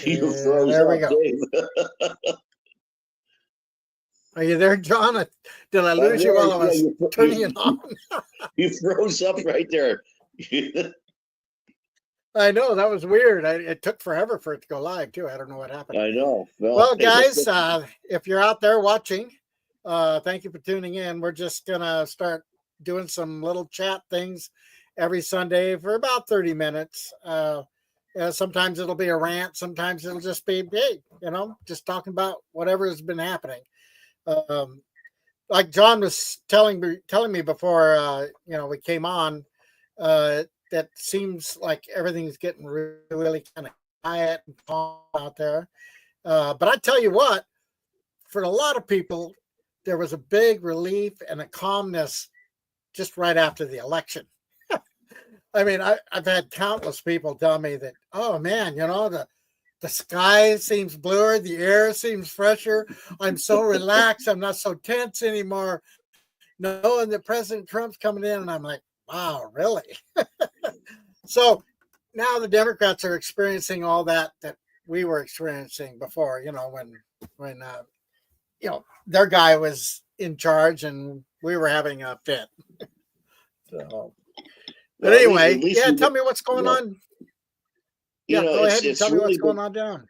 You froze there we up, go. Dave. Are you there, John? Did I lose you while I was turning it on? You froze up right there. I know, that was weird. It took forever for it to go live, too. I don't know what happened. I know. Well, guys, if you're out there watching, thank you for tuning in. We're just going to start doing some little chat things every Sunday for about 30 minutes. Sometimes it'll be a rant. Sometimes it'll just be, hey, just talking about whatever has been happening. Like John was telling me before, we came on, that seems like everything's getting really kind of quiet and calm out there. But I tell you what, for a lot of people, there was a big relief and a calmness just right after the election. I mean, I've had countless people tell me that, oh man, the sky seems bluer, the air seems fresher. I'm so relaxed. I'm not so tense anymore, knowing that President Trump's coming in. And I'm like, wow, really? So now the Democrats are experiencing all that we were experiencing before, when their guy was in charge and we were having a fit. So, but anyway, tell me what's going on. Go ahead and tell me what's going on down.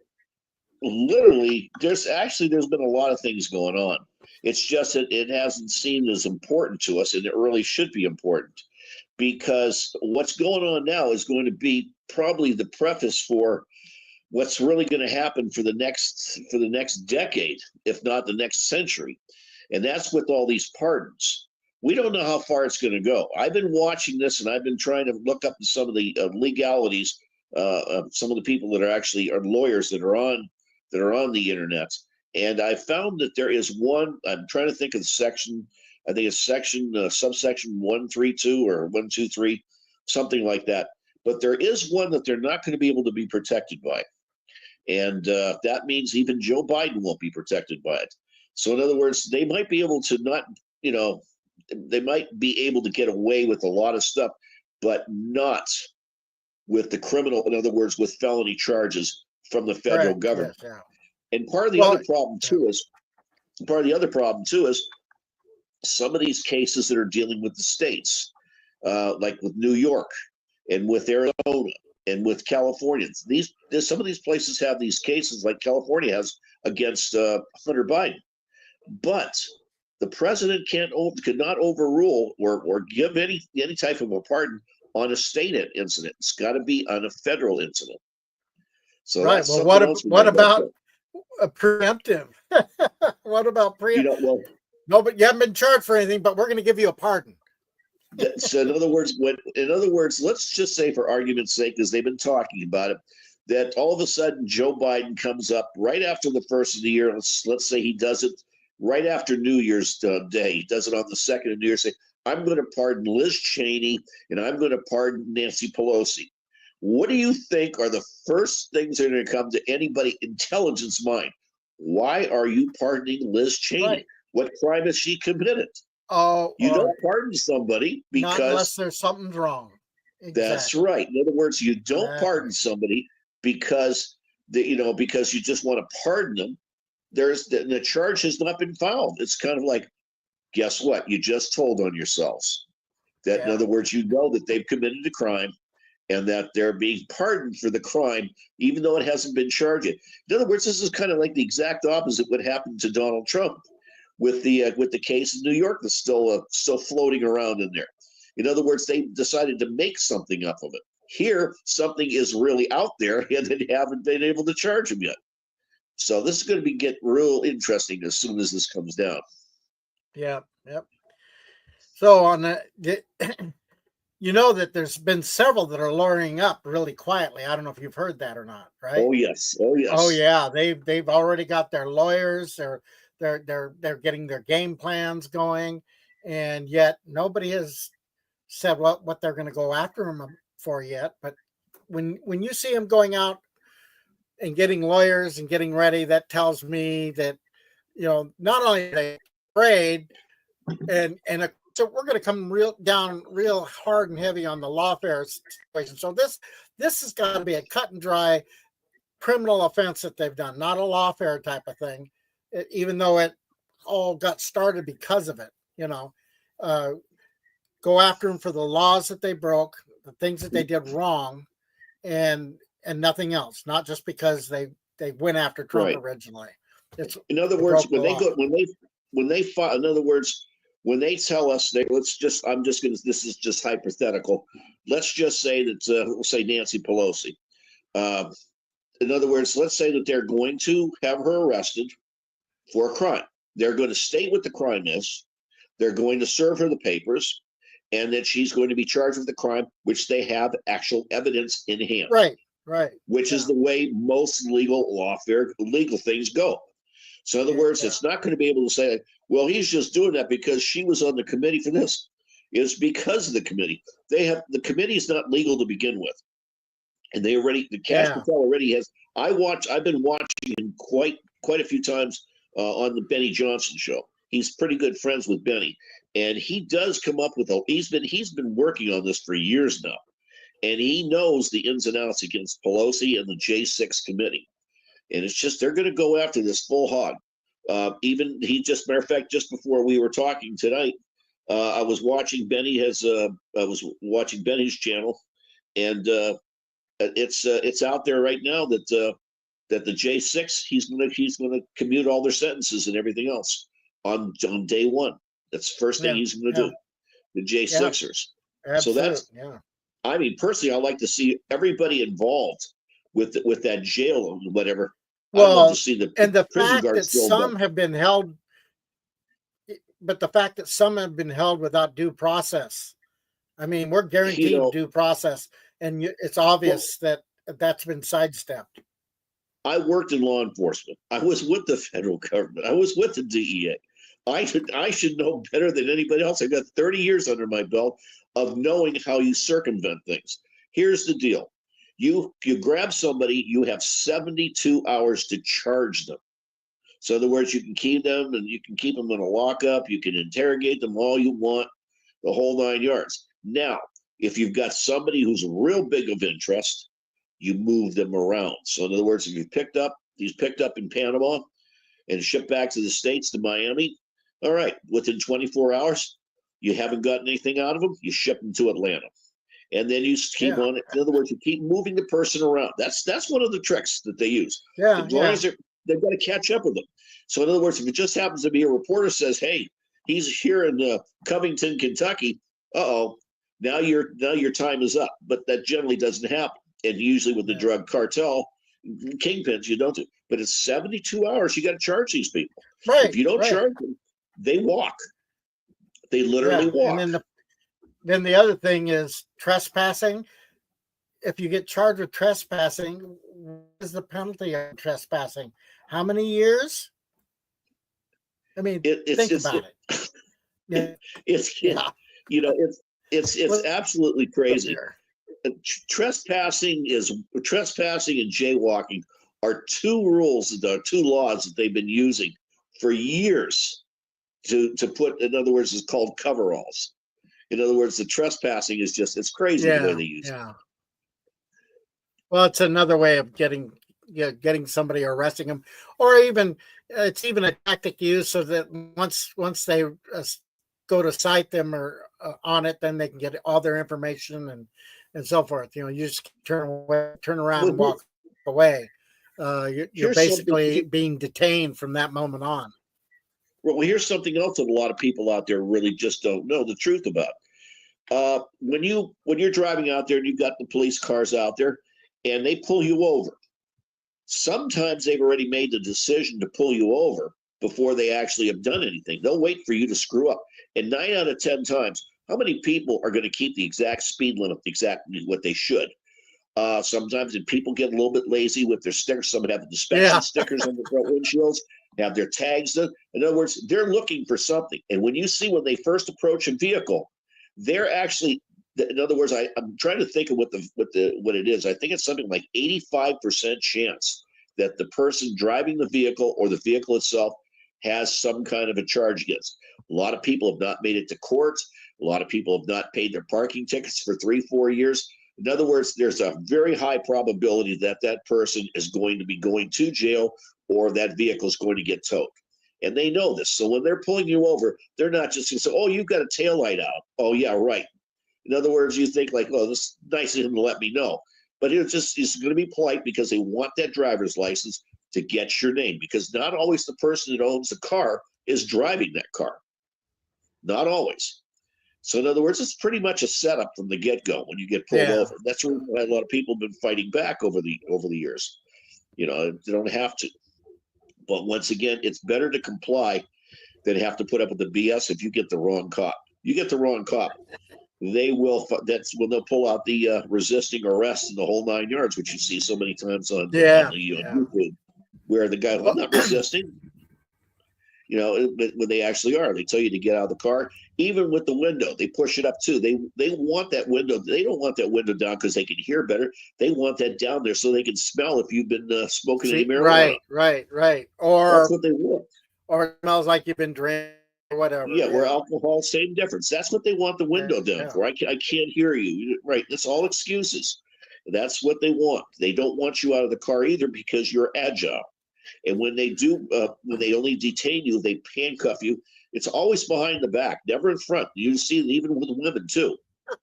Literally, there's been a lot of things going on. It's just that it hasn't seemed as important to us, and it really should be important, because what's going on now is going to be probably the preface for what's really going to happen for the next decade, if not the next century. And that's with all these pardons. We don't know how far it's going to go. I've been watching this, and I've been trying to look up some of the legalities of some of the people that are lawyers that are on the internet. And I found that there is one. I'm trying to think of the section. I think it's subsection 132 or 123, something like that. But there is one that they're not going to be able to be protected by. And that means even Joe Biden won't be protected by it. So in other words, they might be able to they might be able to get away with a lot of stuff, but not with the criminal, in other words, with felony charges from the federal government. Yes, yeah. And part of the other problem too is some of these cases that are dealing with the states, like with New York and with Arizona and with California. Some of these places have these cases, like California has against Hunter Biden, but the president cannot overrule or give any type of a pardon on a state incident. It's got to be on a federal incident. So right. Well, what about a preemptive? What about preemptive? No, but you haven't been charged for anything, but we're going to give you a pardon. So in other words, let's just say, for argument's sake, because they've been talking about it, that all of a sudden Joe Biden comes up right after the first of the year. Let's say he does it right after New Year's Day. He does it on the second of New Year's. Say, I'm going to pardon Liz Cheney and I'm going to pardon Nancy Pelosi. What do you think are the first things that are going to come to anybody intelligence mind? Why are you pardoning Liz Cheney? Right. What crime has she committed? Oh, you don't pardon somebody because not unless there's something wrong. Exactly. That's right. In other words, you don't pardon somebody because because you just want to pardon them. The charge has not been filed. It's kind of like, guess what? You just told on yourselves. That, in other words, that they've committed a crime and that they're being pardoned for the crime, even though it hasn't been charged yet. In other words, this is kind of like the exact opposite what happened to Donald Trump with the case in New York that's still floating around in there. In other words, they decided to make something up of it. Here, something is really out there, and they haven't been able to charge him yet. So this is going to get real interesting as soon as this comes down. Yeah, yep. So on that, that there's been several that are lawyering up really quietly. I don't know if you've heard that or not, right? Oh yes. Oh yeah. They've already got their lawyers. They're getting their game plans going, and yet nobody has said what they're going to go after them for yet. But when you see them going out and getting lawyers and getting ready, that tells me that not only are they afraid, and so we're going to come real hard and heavy on the lawfare situation. So this has got to be a cut and dry. criminal offense that they've done, not a lawfare type of thing, even though it all got started because of it. Go after them for the laws that they broke, the things that they did wrong, and nothing else. Not just because they went after Trump originally. In other words, when they file, in other words, when they tell us this is just hypothetical. Let's just say that we'll say Nancy Pelosi. In other words, let's say that they're going to have her arrested for a crime. They're going to state what the crime is. They're going to serve her the papers, and that she's going to be charged with the crime, which they have actual evidence in hand. Right. Which is the way most legal things go. So in other words, it's not going to be able to say, well, he's just doing that because she was on the committee for this. It's because of the committee. The committee is not legal to begin with. And Kash Patel already has. I've been watching him quite a few times on the Benny Johnson show. He's pretty good friends with Benny, and he does come up with he's been working on this for years now, and he knows the ins and outs against Pelosi and the J6 committee, and it's just they're going to go after this full hog. Matter of fact, just before we were talking tonight, I was watching Benny's channel, and it's out there right now that the J6 he's gonna commute all their sentences and everything else on day one. That's the first thing he's gonna do. The J6ers. So I mean, personally, I like to see everybody involved with that jail or whatever. Well, I'd love to see the fact that some have been held, but the fact that some have been held without due process. I mean, we're guaranteed due process, and it's obvious that that's been sidestepped. I worked in law enforcement. I was with the federal government. I was with the DEA. I should know better than anybody else. I got 30 years under my belt of knowing how you circumvent things. Here's the deal. You grab somebody, you have 72 hours to charge them. So in other words, you can keep them and you can keep them in a lockup. You can interrogate them all you want, the whole 9 yards. Now, if you've got somebody who's real big of interest, you move them around. So in other words, if he's picked up in Panama and shipped back to the States, to Miami, all right, within 24 hours, you haven't gotten anything out of them, you ship them to Atlanta. And then you keep on it. In other words, you keep moving the person around. That's one of the tricks that they use. As long as they've got to catch up with them. So in other words, if it just happens to be a reporter says, hey, he's here in Covington, Kentucky, now your time is up. But that generally doesn't happen. And usually with the drug cartel, kingpins, you don't do. But it's 72 hours. You got to charge these people. Right. If you don't charge them, they walk. They literally walk. And then the other thing is trespassing. If you get charged with trespassing, what is the penalty of trespassing? How many years? I mean, think about it. It's absolutely crazy. Trespassing and jaywalking are two laws that they've been using for years to put. In other words, it's called coveralls. In other words, the trespassing is it's crazy the way they use it. Well, it's another way of getting somebody, arresting them, or it's even a tactic used so that once they go to cite them or on it, then they can get all their information and so forth. You just turn around and walk away. You're basically being detained from that moment on. Well, here's something else that a lot of people out there really just don't know the truth about. When you're driving out there and you've got the police cars out there and they pull you over, sometimes they've already made the decision to pull you over before they actually have done anything. They'll wait for you to screw up. And 9 out of 10 times, how many people are going to keep the exact speed limit, exactly what they should? Sometimes people get a little bit lazy with their stickers. Some have the inspection stickers on the front windshields, have their tags done. In other words, they're looking for something. And when they first approach a vehicle, they're actually, in other words, I'm trying to think of what it is. I think it's something like 85% chance that the person driving the vehicle or the vehicle itself has some kind of a charge against. A lot of people have not made it to court. A lot of people have not paid their parking tickets for 3-4 years. In other words, there's a very high probability that that person is going to be going to jail or that vehicle is going to get towed. And they know this. So when they're pulling you over, they're not just going to say, oh, you've got a taillight out. Oh, yeah, right. In other words, you think like, oh, this is nice of him to let me know. But it's going to be polite because they want that driver's license to get your name, because not always the person that owns the car is driving that car. Not always. So in other words, it's pretty much a setup from the get-go when you get pulled over. That's why a lot of people have been fighting back over the years. You know, they don't have to. But once again, it's better to comply than have to put up with the BS if you get the wrong cop. You get the wrong cop, they will. That's when they'll pull out the resisting arrest and the whole 9 yards, which you see so many times on YouTube, where the guy, I'm not resisting. You know, when they actually are, they tell you to get out of the car. Even with the window, they push it up too. They want that window. They don't want that window down because they can hear better. They want that down there so they can smell if you've been smoking any marijuana. Right. Or that's what they want. Or it smells like you've been drinking or whatever. Yeah, where alcohol, same difference. That's what they want the window down for. I can't hear you. Right. That's all excuses. That's what they want. They don't want you out of the car either because you're agile. And when they do, when they only detain you, they handcuff you. It's always behind the back, never in front. You see it even with women too.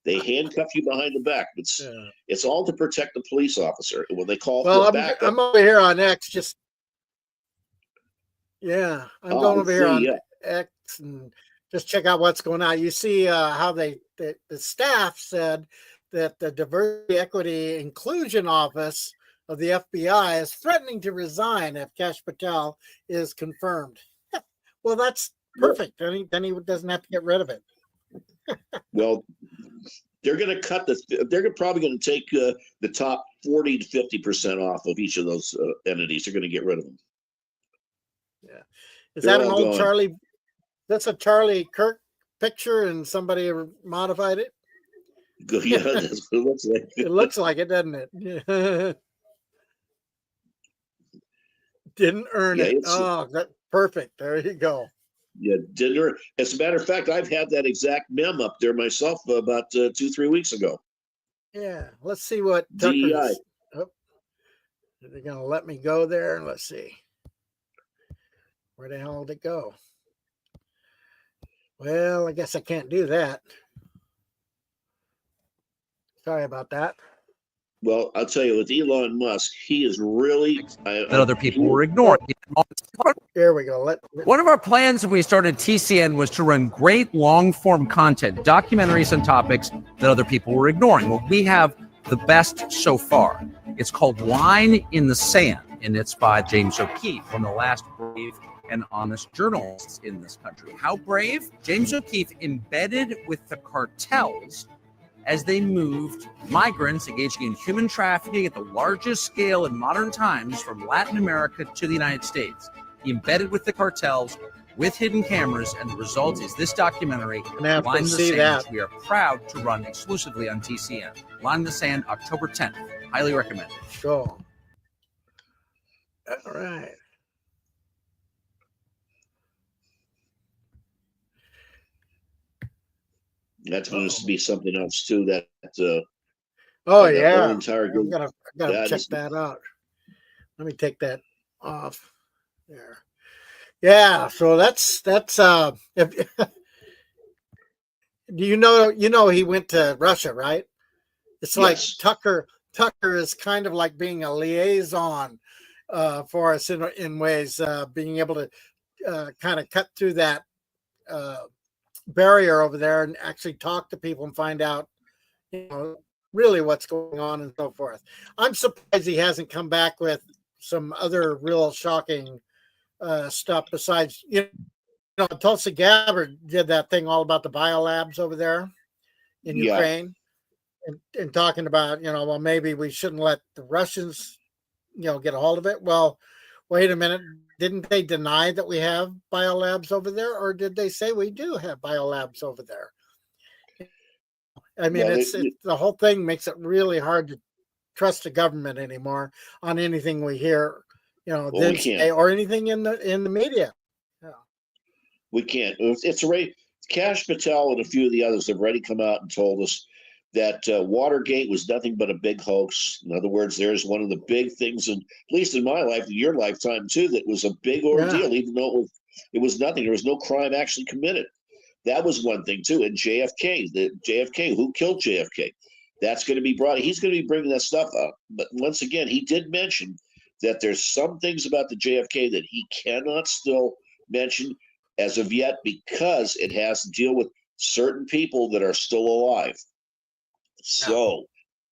They handcuff you behind the back. It's all to protect the police officer. And when they call for backup, I'm over here on X. I'm going over here on X and just check out what's going on. You see how the staff said that the Diversity, Equity, Inclusion Office of the FBI is threatening to resign if Kash Patel is confirmed. Well, that's perfect. Then he doesn't have to get rid of it. Well, they're going to cut they're probably going to take the top 40 to 50% off of each of those entities. They're going to get rid of them. Yeah. Is that an old Charlie? That's a Charlie Kirk picture and somebody modified it? Yeah, that's what it looks like. It looks like it, doesn't it? Yeah. Didn't earn it. Oh, that's perfect. There you go. Yeah, didn't earn. As a matter of fact, I've had that exact meme up there myself about 2-3 weeks ago. Yeah, let's see what DEI. They're gonna let me go there. Let's see. Where the hell did it go? Well, I guess I can't do that. Sorry about that. Well, I'll tell you, with Elon Musk, he is really that other people were ignoring. There we go. One of our plans when we started TCN was to run great long-form content, documentaries on topics that other people were ignoring. Well, we have the best so far. It's called Line in the Sand, and it's by James O'Keefe, one of the last brave and honest journalists in this country. How brave? James O'Keefe embedded with the cartels as they moved migrants engaging in human trafficking at the largest scale in modern times from Latin America to the United States. He embedded with the cartels with hidden cameras, and the result is this documentary, Line in the Sand, which we are proud to run exclusively on TCN. Line in the Sand, October 10th. Highly recommended. Cool. All right. That's going to be something else too. That I entire group. I gotta check that out. Let me take that off there. Yeah, so that's if do you know he went to Russia, right? It's like Tucker is kind of like being a liaison for us in ways, being able to kind of cut through that barrier over there and actually talk to people and find out, really what's going on and so forth. I'm surprised he hasn't come back with some other real shocking stuff besides, Tulsi Gabbard did that thing all about the biolabs over there in Ukraine and talking about, well, maybe we shouldn't let the Russians, get a hold of it. Well, wait a minute. Didn't they deny that we have biolabs over there, or did they say we do have biolabs over there? I mean, it's the whole thing makes it really hard to trust the government anymore on anything we hear, or anything in the media. Yeah. We can't. It's already Kash Patel and a few of the others have already come out and told us that Watergate was nothing but a big hoax. In other words, there's one of the big things, and at least in my life, in your lifetime too, that was a big ordeal, even though it was nothing. There was no crime actually committed. That was one thing too. And JFK, who killed JFK? That's going to be brought. He's going to be bringing that stuff up. But once again, he did mention that there's some things about the JFK that he cannot still mention as of yet because it has to deal with certain people that are still alive. So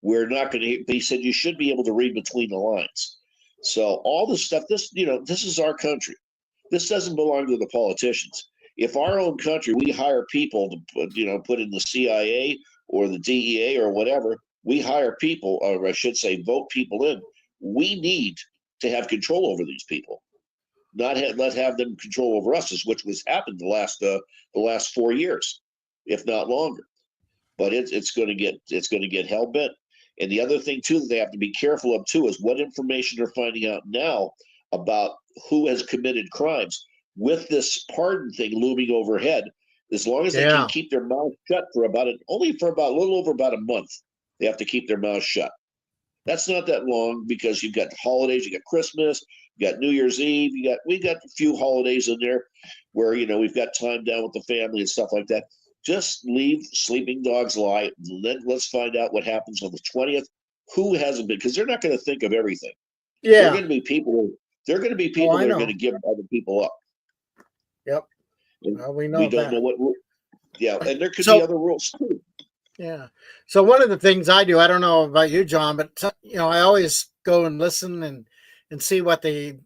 we're not going to. He said you should be able to read between the lines. So all this stuff, this is our country. This doesn't belong to the politicians. If our own country, we hire people to put in the CIA or the DEA or whatever, we hire people, or I should say, vote people in. We need to have control over these people, not have them control over us, which was happened the last 4 years, if not longer. But it's going to get hell bent. And the other thing too that they have to be careful of too is what information they're finding out now about who has committed crimes. With this pardon thing looming overhead, as long as they can keep their mouth shut for a little over a month, they have to keep their mouth shut. That's not that long because you've got holidays, you got Christmas, you got New Year's Eve, we got a few holidays in there where we've got time down with the family and stuff like that. Just leave sleeping dogs lie. Then let's find out what happens on the 20th. Who hasn't been? Because they're not going to think of everything. Yeah, there are going to be people. That are going to give other people up. Yep. Well, we don't know what. Yeah, and there could be other rules too. Yeah. So one of the things I do, I don't know about you, John, but I always go and listen and see what the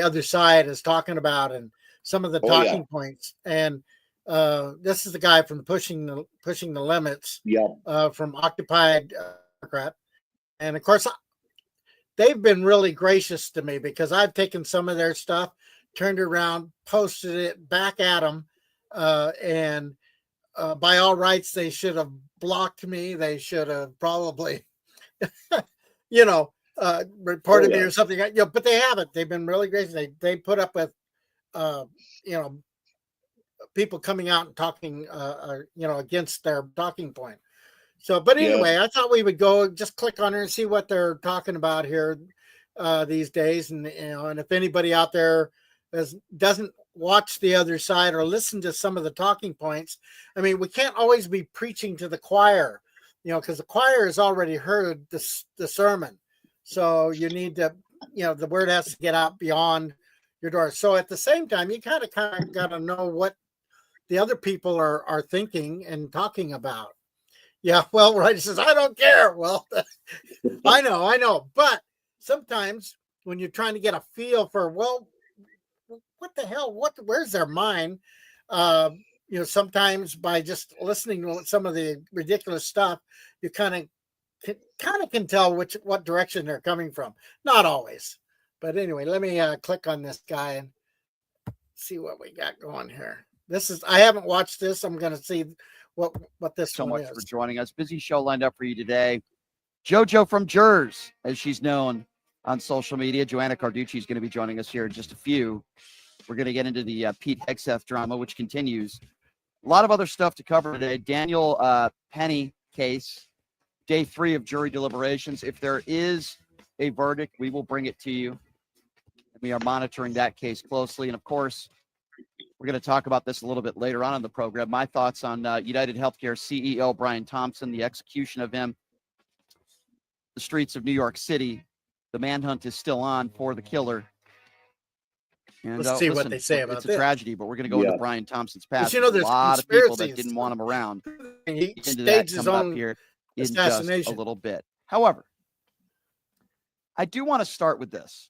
other side is talking about and some of the talking points. And this is the guy from Pushing the Limits. Yeah. From Occupied Democrat, and of course, they've been really gracious to me because I've taken some of their stuff, turned around, posted it back at them, and by all rights, they should have blocked me. They should have probably, reported me or something. But they haven't. They've been really gracious. They put up with, people coming out and talking, against their talking point. So, but anyway, I thought we would go just click on her and see what they're talking about here these days. And, and if anybody out there doesn't watch the other side or listen to some of the talking points, I mean, we can't always be preaching to the choir, because the choir has already heard the sermon. So you need to, the word has to get out beyond your door. So at the same time, you kind of got to know what the other people are thinking and talking about. Yeah, well, right. He says, I don't care. Well, I know. But sometimes when you're trying to get a feel for, well, what the hell? Where's their mind? Sometimes by just listening to some of the ridiculous stuff, you kind of can tell what direction they're coming from. Not always. But anyway, let me click on this guy and see what we got going here. I haven't watched this. I'm going to see what this so one much is. for joining us. Busy show lined up for you today. JoJo from Jers, as she's known on social media. Joanna Carducci is going to be joining us here in just a few. We're going to get into the Pete Hegseth drama, which continues. A lot of other stuff to cover today. Daniel Penny case, day 3 of jury deliberations. If there is a verdict, we will bring it to you. We are monitoring that case closely. And of course, we're going to talk about this a little bit later on in the program. My thoughts on United Healthcare CEO Brian Thompson, the execution of him, the streets of New York City. The manhunt is still on for the killer. And, Let's see what they say about this. It's a tragedy, but we're going to go into Brian Thompson's past. There's a lot of people that didn't want him around. He staged his own here assassination. In just a little bit. However, I do want to start with this.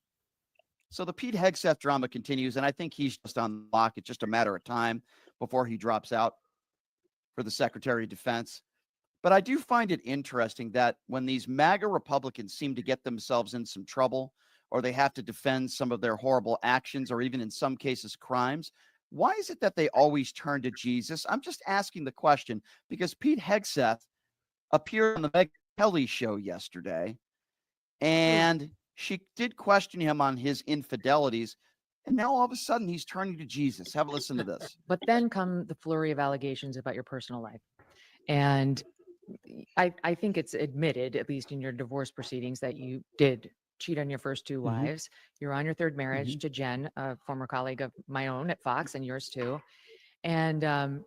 So the Pete Hegseth drama continues, and I think he's just on lock. It's just a matter of time before he drops out for the Secretary of Defense. But I do find it interesting that when these MAGA Republicans seem to get themselves in some trouble, or they have to defend some of their horrible actions, or even in some cases crimes, why is it that they always turn to Jesus? I'm just asking the question because Pete Hegseth appeared on the Megyn Kelly show yesterday, and she did question him on his infidelities, and now all of a sudden he's turning to Jesus. Have a listen to this. But then come the flurry of allegations about your personal life. And I think it's admitted, at least in your divorce proceedings, that you did cheat on your first two wives. You're on your third marriage to Jen, a former colleague of my own at Fox, and yours too. And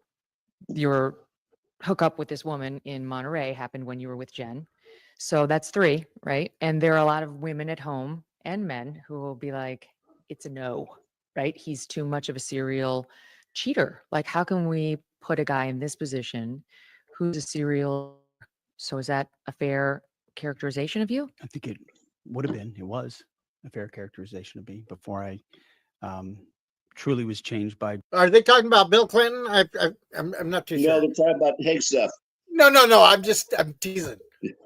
your hookup with this woman in Monterey happened when you were with Jen. So that's 3, right? And there are a lot of women at home and men who will be like, it's a no, right? He's too much of a serial cheater. Like, how can we put a guy in this position who's a serial? So is that a fair characterization of you? I think it would have been, it was a fair characterization of me before I truly was changed by. Are they talking about Bill Clinton? I'm not too No, sure. they're talking about Hegseth. No. I'm teasing.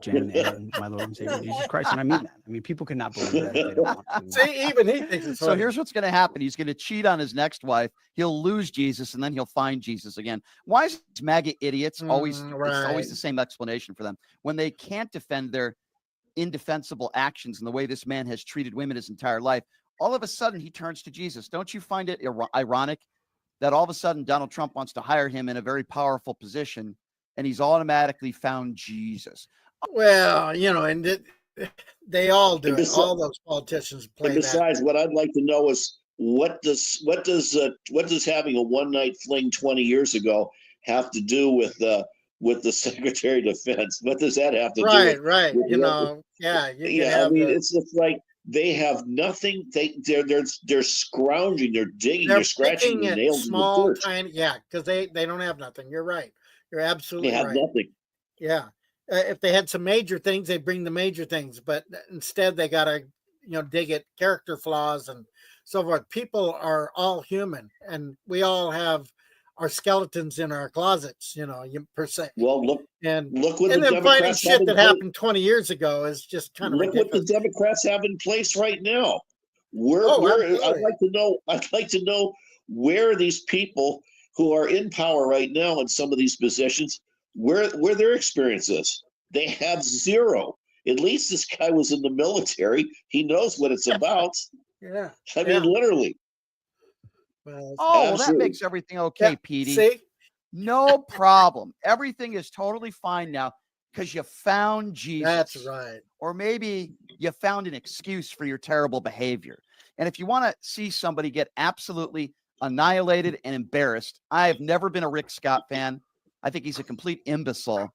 Jen and my Lord and Savior Jesus Christ. And I mean that. I mean, people cannot believe that if they don't want to. See, even he thinks it's So funny. here's what's going to happen. He's going to cheat on his next wife. He'll lose Jesus, and then he'll find Jesus again. Why is these MAGA idiots always, it's right. always the same explanation for them? When they can't defend their indefensible actions and the way this man has treated women his entire life, all of a sudden he turns to Jesus. Don't you find it ironic that all of a sudden Donald Trump wants to hire him in a very powerful position, and he's automatically found Jesus? Well, and they all do And it. besides- All those politicians play And that. besides, what I'd like to know is what does having a one night fling 20 years ago have to do with the Secretary of Defense? What does that have to do with? Right. with You the- know, yeah. You can Yeah, I have mean, it's just like they have nothing. They're scrounging, they're digging, they're scratching picking the at nails in the small, dirt. tiny, because they don't have nothing. You're right. You're absolutely They have right. nothing. Yeah. If they had some major things, they bring the major things, but instead they got to, dig at character flaws and so forth. People are all human, and we all have our skeletons in our closets, per se. Well, look And what and the then finding Democrats have shit in that place. happened 20 years ago is just kind of Look what the ridiculous. Democrats have in place right now. Absolutely. I'd like to know where these people who are in power right now in some of these positions, where their experience is. They have zero. At least this guy was in the military. He knows what it's about. Yeah. I mean, literally. Well, Well, that Absolutely. makes everything okay, Petey. see? No problem. Everything is totally fine now because you found Jesus. That's right. Or maybe you found an excuse for your terrible behavior. And if you want to see somebody get absolutely annihilated and embarrassed, I have never been a Rick Scott fan. I think he's a complete imbecile.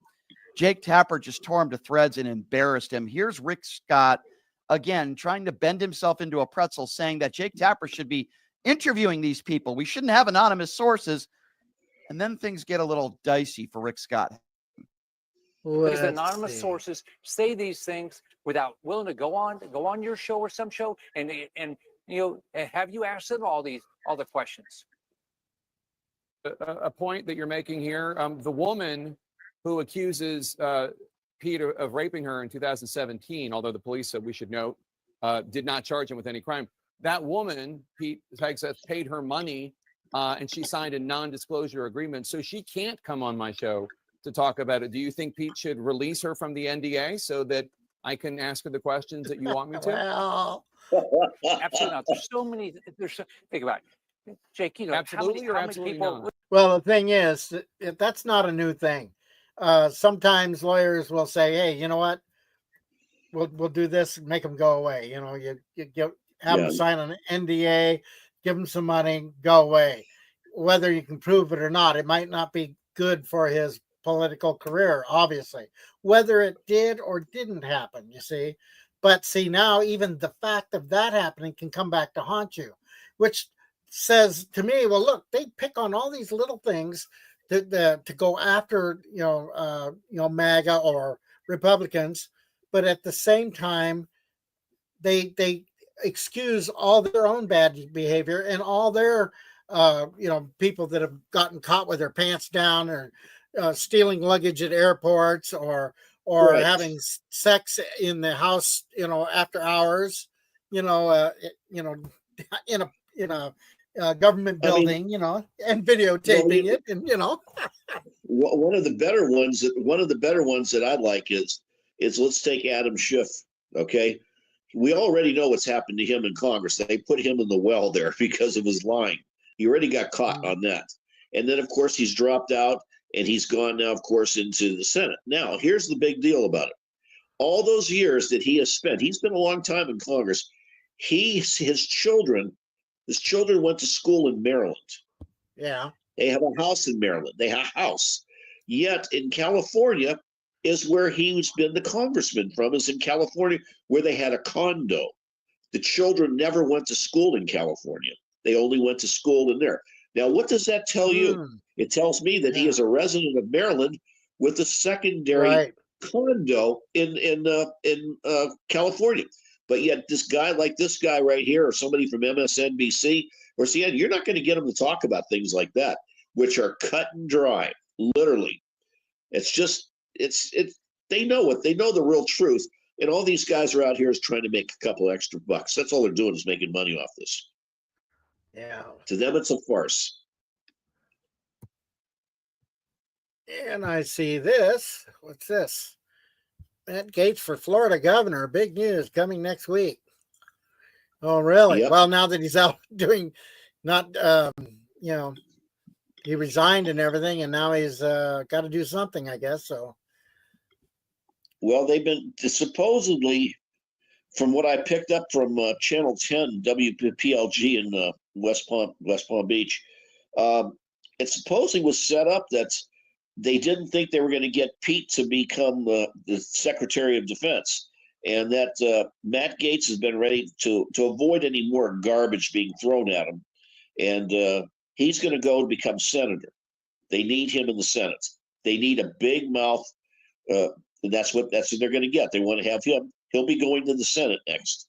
Jake Tapper just tore him to threads and embarrassed him. Here's Rick Scott, again, trying to bend himself into a pretzel, saying that Jake Tapper should be interviewing these people. We shouldn't have anonymous sources. And then things get a little dicey for Rick Scott. These anonymous sources say these things without willing to go on your show or some show, and have you asked them all the questions? A point that you're making here, the woman who accuses Pete of raping her in 2017, although the police said we should note, did not charge him with any crime. That woman, Pete Hegseth, paid her money and she signed a non-disclosure agreement, so she can't come on my show to talk about it. Do you think Pete should release her from the NDA so that I can ask her the questions that you want me to? Well, Absolutely not. There's so many. Think about it, Jake. Absolutely or how many absolutely people? not? well, the thing is, that's not a new thing. Sometimes lawyers will say, "Hey, you know what? We'll do this, and make them go away." You have them sign an NDA, give them some money, go away. Whether you can prove it or not, it might not be good for his political career, obviously. Whether it did or didn't happen, you see. But see, now even the fact of that happening can come back to haunt you, which says to me, well, look, they pick on all these little things to go after, MAGA or Republicans, but at the same time, they excuse all their own bad behavior and all their, people that have gotten caught with their pants down or stealing luggage at airports or Right. having sex in the house, after hours, in a government I mean, building, and videotaping it, and One of the better ones that I like is let's take Adam Schiff. Okay, we already know what's happened to him in Congress. They put him in the well there because of his lying. He already got caught on that, and then of course he's dropped out. and he's gone now, of course, into the Senate. Now, here's the big deal about it. All those years that he has spent, he's been a long time in Congress. His children went to school in Maryland. Yeah. They have a house in Maryland. They have a house. Yet in California is where he's been the congressman from, is in California, where they had a condo. The children never went to school in California. They only went to school in there. Now, what does that tell you? It tells me that he is a resident of Maryland with a secondary condo in California. But yet this guy right here, or somebody from MSNBC or CNN, you're not going to get them to talk about things like that, which are cut and dry, literally. It's just, they know the real truth. And all these guys are out here is trying to make a couple extra bucks. That's all they're doing, is making money off this. Yeah. To them, it's a farce. And I see this. What's this? Matt Gaetz for Florida governor. Big news coming next week. Oh, really? Yep. Well, now that he's out doing he resigned and everything, and now he's got to do something, I guess. So. Well, they've been supposedly, from what I picked up from Channel 10 WPLG in West Palm Beach, it supposedly was set up that they didn't think they were going to get Pete to become the Secretary of Defense, and that Matt Gaetz has been ready to avoid any more garbage being thrown at him, and he's going to go and become senator. They need him in the Senate. They need a big mouth, and that's what they're going to get. They want to have him. He'll be going to the Senate next,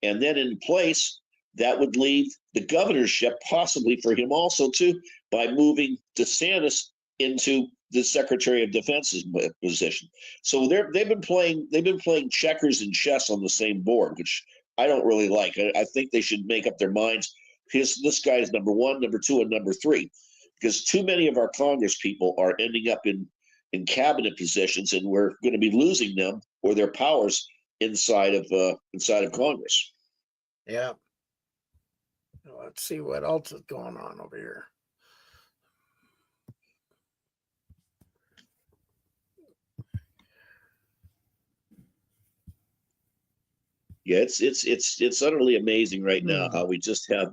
and then in place, that would leave the governorship possibly for him also too, by moving DeSantis into the Secretary of Defense's position. So they've been playing checkers and chess on the same board, which I don't really like. I think they should make up their minds. This guy is number one, number two, and number three, because too many of our Congress people are ending up in cabinet positions, and we're going to be losing them or their powers inside of Congress. Yeah. Let's see what else is going on over here. Yeah, it's utterly amazing right now how we just have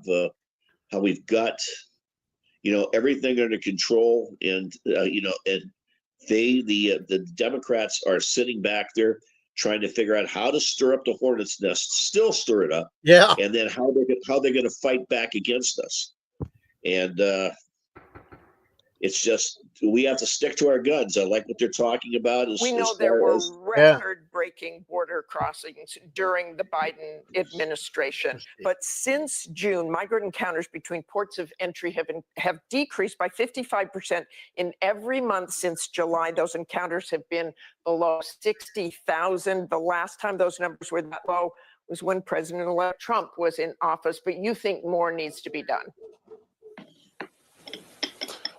how we've got everything under control, and and the Democrats are sitting back there trying to figure out how to stir up the hornet's nest, still stir it up, and then how they're going to fight back against us, and it's just we have to stick to our guns. I like what they're talking about. We know there were record-breaking border crossings during the Biden administration, but since June, migrant encounters between ports of entry have decreased by 55%. In every month since July, those encounters have been below 60,000. The last time those numbers were that low was when President-elect Trump was in office. But you think more needs to be done?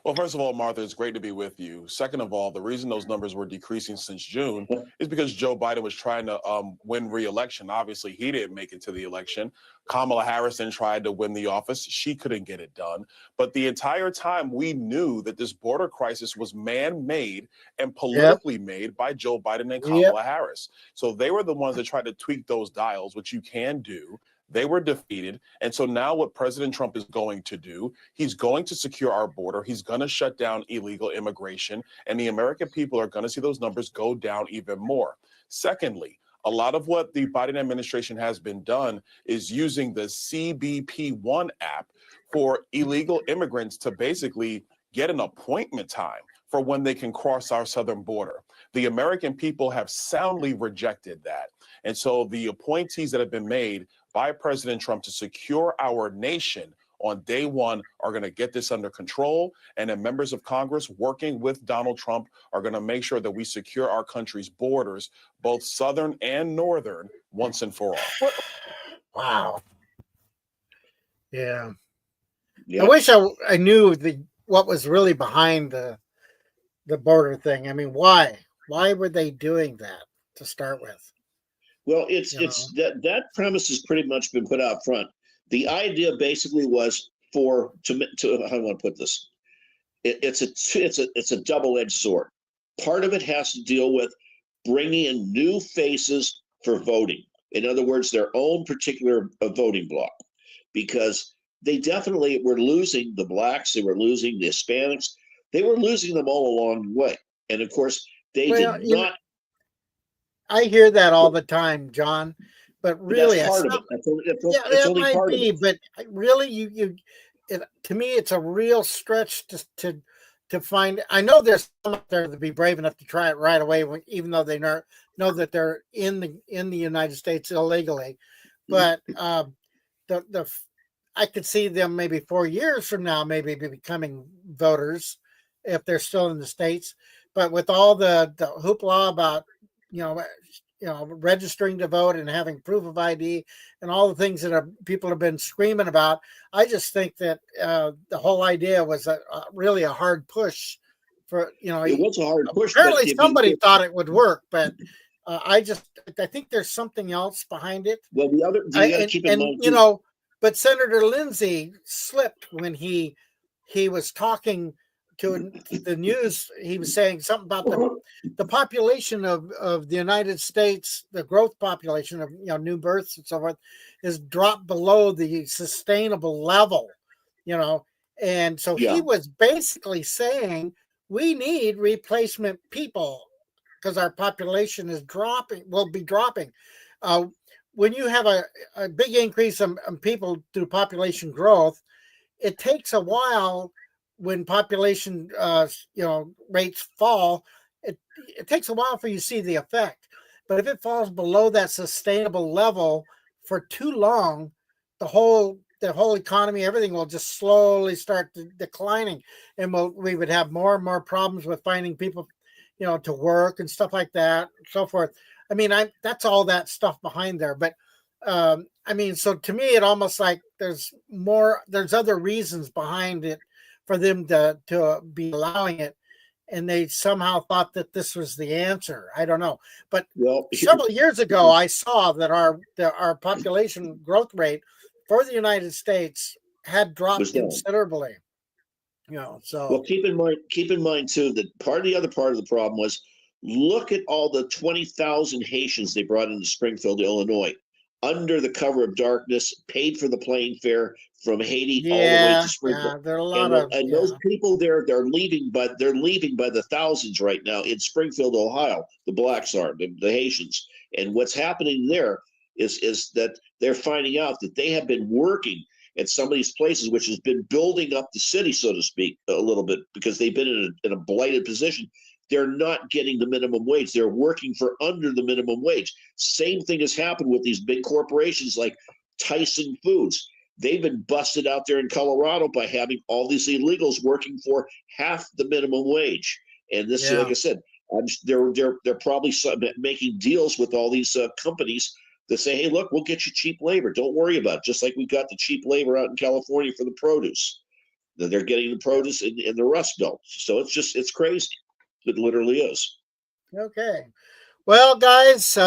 Well, first of all, Martha, it's great to be with you. Second of all, the reason those numbers were decreasing since June is because Joe Biden was trying to win re-election. Obviously, he didn't make it to the election. Kamala Harris then tried to win the office. She couldn't get it done. But the entire time, we knew that this border crisis was man-made and politically made by Joe Biden and Kamala Harris. So they were the ones that tried to tweak those dials, which you can do. They were defeated. And so now what President Trump is going to do, he's going to secure our border. He's going to shut down illegal immigration. And the American people are going to see those numbers go down even more. Secondly, a lot of what the Biden administration has been done is using the CBP-1 app for illegal immigrants to basically get an appointment time for when they can cross our southern border. The American people have soundly rejected that. And so the appointees that have been made by President Trump to secure our nation on day one are going to get this under control. And then members of Congress working with Donald Trump are going to make sure that we secure our country's borders, both southern and northern, once and for all. Wow. Yeah. I wish I knew what was really behind the border thing. I mean, why were they doing that to start with? Well, it's that premise has pretty much been put out front. The idea basically was how do I want to put this? it's a double-edged sword. Part of it has to deal with bringing in new faces for voting. In other words, their own particular voting bloc, because they definitely were losing the blacks, they were losing the Hispanics, they were losing them all along the way. And of course, they did not. I hear that all the time, John, but really, that's part of it. It's only part of it. But really, to me, it's a real stretch to find. I know there's some out there to be brave enough to try it right away, even though they know that they're in the United States illegally. But I could see them maybe 4 years from now, maybe becoming voters if they're still in the States. But with all the hoopla about registering to vote and having proof of ID and all the things that people have been screaming about, I just think that the whole idea was really a hard push for, it was a hard push. Apparently somebody thought it would work, but I think there's something else behind it. Well, you gotta keep in mind, but Senator Lindsey slipped when he was talking to the news. He was saying something about the population of the United States, the growth population of new births and so forth, has dropped below the sustainable level, and so he was basically saying we need replacement people because our population is will be dropping. When you have a big increase in people through population growth, it takes a while. When population rates fall, it takes a while for you to see the effect. But if it falls below that sustainable level for too long, the whole economy, everything will just slowly start declining, and we would have more and more problems with finding people, to work and stuff like that, and so forth. I mean, that's all that stuff behind there. But so to me, it almost like there's other reasons behind it for them to be allowing it, and they somehow thought that this was the answer. I don't know, but several years ago, I saw that our population growth rate for the United States had dropped considerably. So well, keep in mind too that the other part of the problem was, look at all the 20,000 Haitians they brought into Springfield, Illinois, under the cover of darkness, paid for the plane fare from Haiti all the way to Springfield. Yeah, there are a lot those people there, they're leaving by the thousands right now in Springfield, Ohio. The blacks are the Haitians, and what's happening there is that they're finding out that they have been working at some of these places, which has been building up the city, so to speak, a little bit, because they've been in a blighted position. They're not getting the minimum wage. They're working for under the minimum wage. Same thing has happened with these big corporations like Tyson Foods. They've been busted out there in Colorado by having all these illegals working for half the minimum wage. And this, like I said, they're probably making deals with all these companies that say, hey, look, we'll get you cheap labor. Don't worry about it. Just like we got the cheap labor out in California for the produce. They're getting the produce in the Rust Belt. So it's crazy. It literally is. Okay. Well, guys,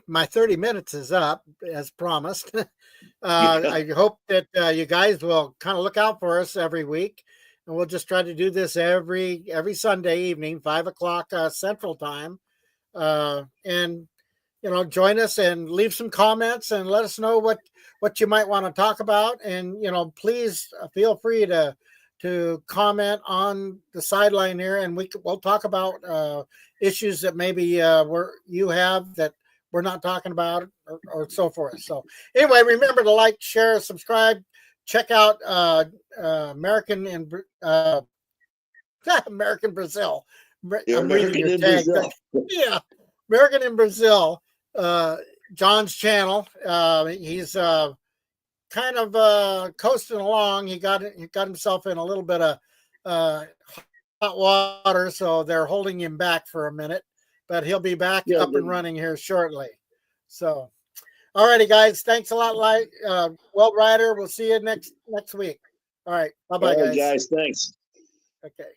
my 30 minutes is up as promised. I hope that you guys will kind of look out for us every week, and we'll just try to do this every Sunday evening, 5:00 Central Time. And join us and leave some comments and let us know what you might want to talk about. And please feel free to comment on the sideline here, and we'll talk about issues that maybe you have that we're not talking about, or so forth. So anyway, remember to like, share, subscribe, check out American in Brazil. I'm reading your tag. Yeah, American in Brazil. John's channel. He's kind of coasting along. He got himself in a little bit of hot water, so they're holding him back for a minute, but he'll be back up and running here shortly. So, all righty, guys. Thanks a lot, Weld Rider. We'll see you next week. All right. Bye-bye, guys. Guys, thanks. Okay.